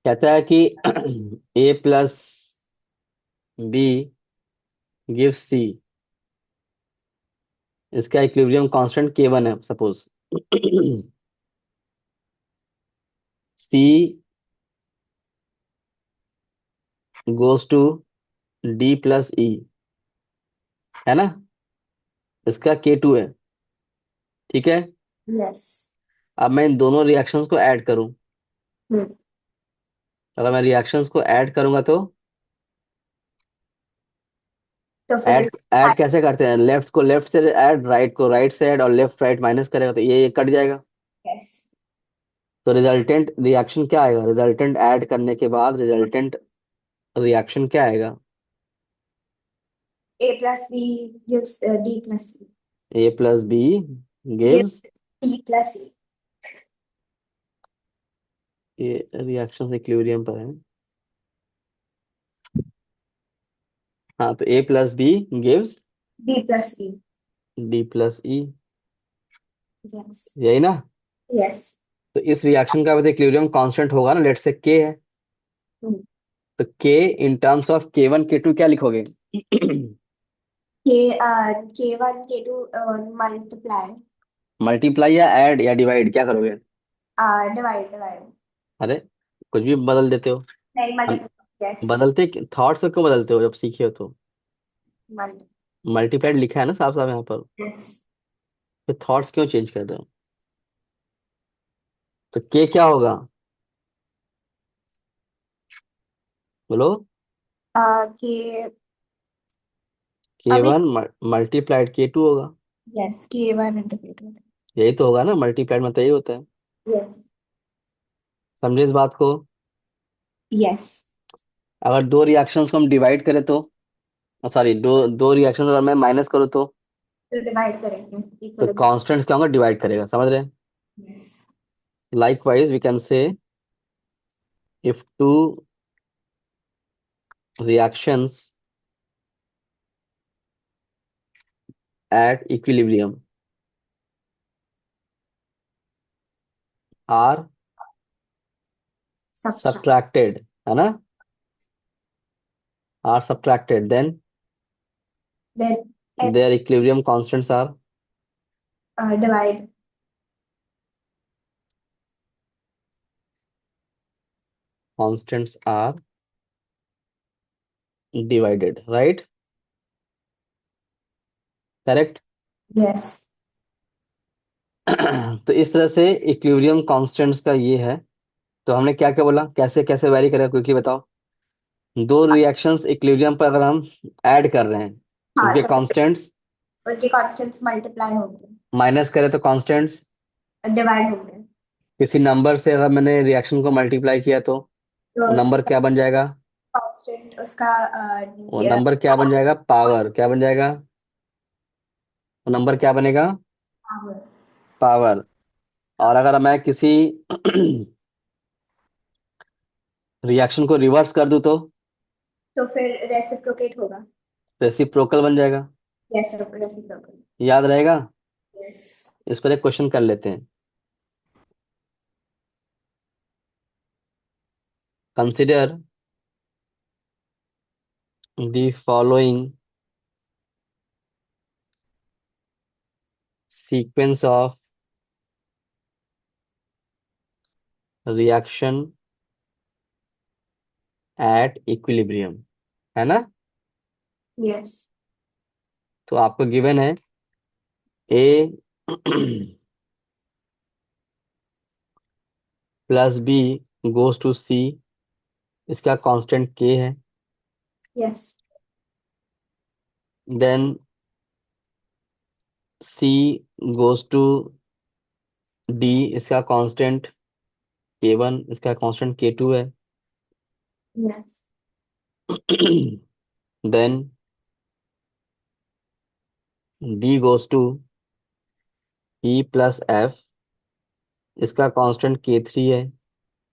A: कहता है कि A plus B give C, इसका इक्विलिब्रियम कांस्टेंट K1 है suppose. C goes to D plus E, है ना, इसका K2 है। ठीक है,
B: यस।
A: अब मैं इन दोनों रिएक्शंस को ऐड करूं।
B: हम्म।
A: अगर मैं रिएक्शंस को ऐड करूंगा तो
B: तो फिर
A: ऐड ऐड कैसे करते हैं? लेफ्ट को लेफ्ट से ऐड, राइट को राइट से ऐड, और लेफ्ट राइट माइनस करेगा तो ये कट जाएगा।
B: यस।
A: तो रिजल्टेंट रिएक्शन क्या आएगा? रिजल्टेंट ऐड करने के बाद रिजल्टेंट रिएक्शन क्या आएगा?
B: A plus B gives D plus C.
A: A plus B gives,
B: gives D plus C.
A: ये रिएक्शन इक्विलिब्रियम पर है। हाँ, तो A plus B gives
B: D plus E.
A: D plus E,
B: yes.
A: यही ना?
B: यस।
A: तो इस रिएक्शन का इक्विलिब्रियम कांस्टेंट होगा ना, लेट से के है, तो के इन टर्म्स ऑफ K1 K2 क्या लिखोगे?
B: के K1 K2 मल्टीप्लाई।
A: मल्टीप्लाई या ऐड या डिवाइड, क्या करोगे?
B: Divide divide.
A: अरे, कुछ भी बदल देते हो।
B: नहीं
A: हम
B: मल्टीप्लाई। यस।
A: बदलते, थॉट्स को क्यों बदलते हो जब सीखे हो तो?
B: मल्टी।
A: मल्टीप्लाइड लिखा है ना साफ साफ यहाँ पर,
B: यस।
A: फिर थॉट्स क्यों चेंज कर रहे हो? तो के क्या होगा, बोलो?
B: के
A: के
B: अभी।
A: वन मल्टीप्लाइड K2 होगा।
B: Yes K1 into K2।
A: यही तो होगा ना, मल्टीप्लाइड में तो यही होता है।
B: यस।
A: समझे इस बात को?
B: यस।
A: अगर दो रिएक्शंस को हम डिवाइड करें तो, सॉरी, दो दो रिएक्शंस अगर मैं माइनस करूँ
B: तो डिवाइड करेंगे
A: तो
B: इक्वल।
A: कॉन्स्टेंट्स क्या होंगे? डिवाइड करेगा, समझ रहे हैं?
B: Yes.
A: Likewise we can say if two reactions at equilibrium are
B: subtract.
A: subtracted, है ना, are subtracted, then
B: then
A: their equilibrium constants are
B: divide.
A: constants are divided, right? Correct.
B: Yes.
A: तो इस तरह से इक्विलिब्रियम कांस्टेंट्स का ये है। तो हमने क्या क्या बोला, कैसे कैसे वैरी करेगा, क्विकली बताओ। दो रिएक्शंस इक्विलिब्रियम पर अगर हम ऐड कर रहे हैं,
B: हाँ
A: उनके
B: तो फिर
A: कांस्टेंट्स
B: उनके कॉन्स्टेंट्स मल्टीप्लाई होंगे।
A: माइनस करें तो कांस्टेंट्स,
B: डिवाइड होंगे।
A: किसी नंबर से अगर मैंने रिएक्शन को मल्टीप्लाई किया तो
B: तो
A: वो नंबर
B: जिसका
A: क्या बन जाएगा?
B: कांस्टेंट उसका
A: वो नंबर क्या बन जाएगा? पावर क्या बन जाएगा? वो नंबर क्या बनेगा?
B: पावर।
A: पावर। और अगर मैं किसी रिएक्शन को रिवर्स कर दूं तो
B: तो फिर रेसिप्रोकेट होगा।
A: रेसिप्रोकल बन जाएगा।
B: Yes reciprocal.
A: याद रहेगा?
B: यस।
A: इस पर एक क्वेश्चन कर लेते हैं। Consider the following sequence of reaction at equilibrium, है ना?
B: यस।
A: तो आपको गिवन है A plus B goes to C, इसका कांस्टेंट के है।
B: Yes.
A: Then C goes to D, इसका कांस्टेंट K1, इसका कांस्टेंट K2 है।
B: Yes.
A: Then D goes to E plus F, इसका कांस्टेंट K3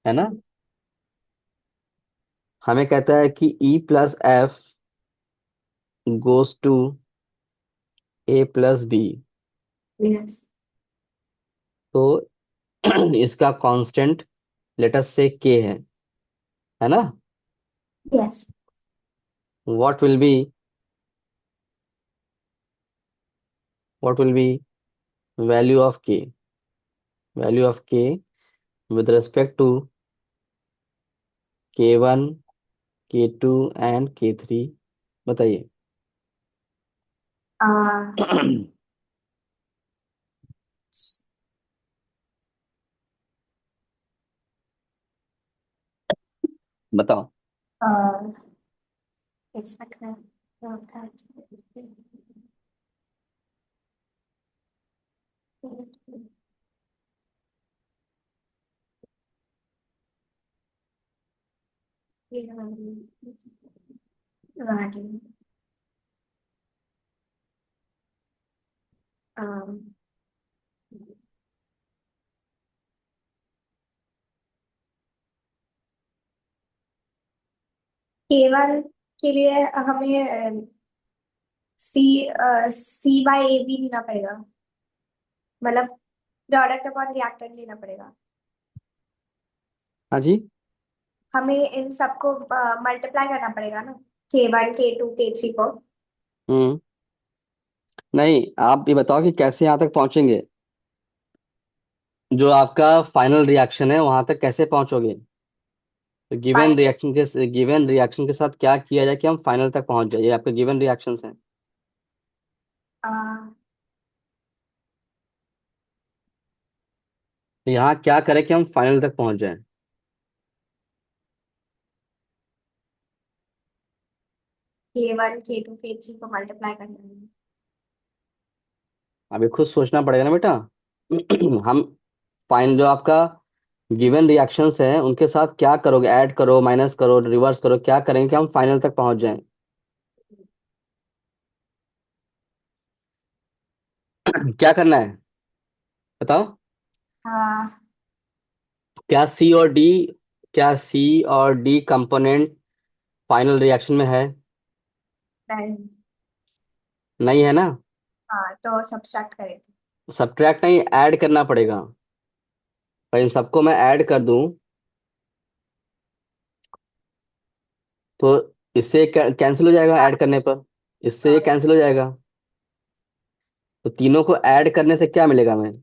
A: है ना। हमें कहता है कि E plus F goes to A plus B,
B: yes.
A: तो इसका constant let us say K है ना।
B: Yes.
A: What will be, what will be value of K, value of K with respect to K1, K2 and K3, बताइए। बताओ।
B: एक second. Value K1 के लिए हमें सी सी बाय ए बी लेना पड़ेगा, मतलब प्रोडक्ट अपॉन रिएक्टेंट लेना पड़ेगा।
A: हाँ जी।
B: हमें इन सबको मल्टीप्लाई करना पड़ेगा ना, K1 K2 K3 को।
A: हम्म। नहीं, आप ये बताओ कि कैसे यहाँ तक पहुंचेंगे, जो आपका फाइनल रिएक्शन है वहां तक कैसे पहुंचोगे। तो
B: बाय
A: गिवन रिएक्शन के साथ क्या किया जाए कि हम फाइनल तक पहुंच जाए, ये आपके गिवन रिएक्शंस हैं। तो यहाँ क्या करें कि हम फाइनल तक पहुंच जाए।
B: K1 K2 K3 को मल्टीप्लाई करना है।
A: अभी खुद सोचना पड़ेगा ना बेटा। हम फाइन जो आपका गिवन रिएक्शंस है उनके साथ क्या करोगे, ऐड करो, माइनस करो, रिवर्स करो, क्या करेंगे कि हम फाइनल तक पहुंच जाएं। क्या करना है बताओ।
B: हाँ।
A: क्या सी और डी, क्या सी और डी कंपोनेंट फाइनल रिएक्शन में है।
B: नहीं।
A: नहीं है ना।
B: हाँ, तो सब्सट्रैक्ट करेंगे।
A: सब्ट्रैक्ट नहीं, ऐड करना पड़ेगा। पर इन सबको मैं ऐड कर दूं तो इससे कैंसिल हो जाएगा ऐड करने पर, इससे ये कैंसिल हो जाएगा। तो तीनों को ऐड करने से क्या मिलेगा हमें,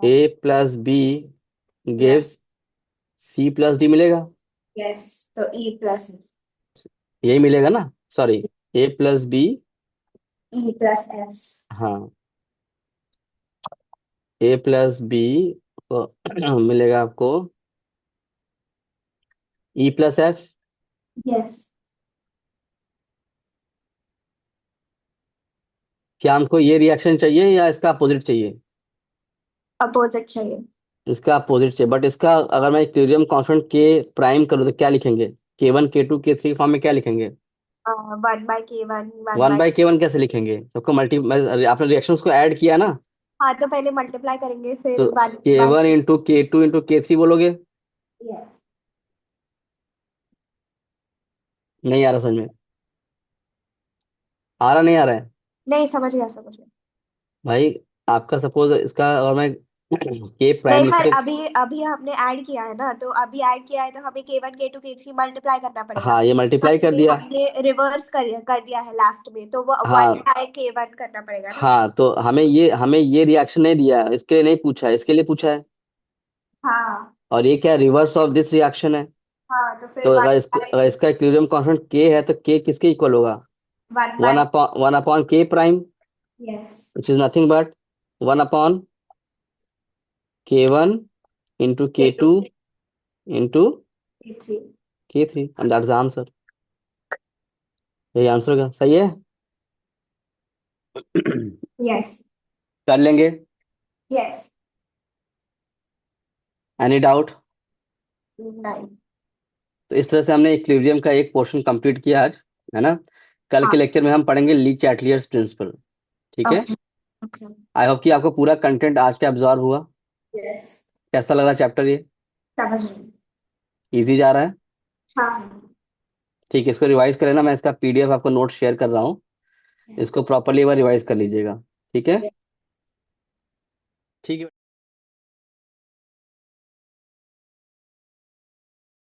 A: A plus B
B: yes.
A: Gives C plus D मिलेगा।
B: यस, तो E प्लस
A: यही मिलेगा ना, sorry, A plus B,
B: E plus S.
A: हाँ, ए प्लस बी तो मिलेगा आपको ई प्लस एफ।
B: यस।
A: क्या हमको ये रिएक्शन चाहिए या इसका अपोजिट चाहिए।
B: अपोजिट चाहिए।
A: इसका अपोजिट चाहिए, बट इसका अगर मैं इक्विलिब्रियम कांस्टेंट के प्राइम करूँ तो क्या लिखेंगे, K1 K2 K3 फॉर्म में क्या लिखेंगे।
B: 1/K1 one
A: one
B: bye
A: by के वन कैसे लिखेंगे, सबको आपने रिएक्शंस को ऐड किया ना।
B: हाँ, तो पहले मल्टीप्लाई करेंगे
A: तो
B: फिर 1 bye.
A: K1 into K2 into K3 बोलोगे।
B: यस।
A: नहीं आ रहा समझ में, आ रहा नहीं आ रहा है
B: नहीं, समझ गया समझ गया।
A: भाई। आपका सपोज इसका और मैं के
B: नहीं,
A: प्राइम लिखूं
B: पर
A: तो।
B: अभी अभी हमने ऐड किया है ना, तो अभी ऐड किया है तो हमें K1 K2 K3 मल्टीप्लाई करना पड़ेगा।
A: हाँ, ये मल्टीप्लाई कर
B: हमने
A: दिया।
B: हमने रिवर्स कर दिया है लास्ट में, तो वो वन
A: हाँ
B: बाय K1 करना पड़ेगा ना।
A: हाँ, तो हमें ये रिएक्शन नहीं दिया है, इसके लिए नहीं पूछा है, इसके लिए पूछा है।
B: हाँ।
A: और ये क्या रिवर्स ऑफ दिस रिएक्शन है।
B: हाँ, तो फिर
A: तो
B: वन
A: अगर
B: बाय
A: इसका इक्विलिब्रियम कांस्टेंट के है तो के किसके इक्वल होगा,
B: one
A: one
B: by
A: upon one upon K prime,
B: yes.
A: Which is nothing but one upon K1 into
B: K2
A: K2 into
B: K3।
A: K3 and that's the answer. यही answer होगा, सही है।
B: Yes.
A: कर लेंगे।
B: यस।
A: Any doubt?
B: नहीं।
A: तो इस तरह से हमने इक्विलिब्रियम का एक पोर्शन कंप्लीट किया आज, है ना। कल के
B: हाँ।
A: लेक्चर में हम पढ़ेंगे ली चैटलियर्स प्रिंसिपल। ठीक है।
B: ओके। ओके।
A: आई होप कि आपको पूरा कंटेंट आज का एब्जॉर्ब हुआ।
B: यस।
A: कैसा लगा चैप्टर ये?
B: समझ रही
A: इजी जा रहा है?
B: हूँ। हाँ।
A: ठीक है, इसको रिवाइज कर लेना। मैं इसका पीडीएफ आपको नोट शेयर कर रहा हूँ। इसको प्रॉपरली एक बार रिवाइज कर लीजिएगा। ठीक है। ठीक है।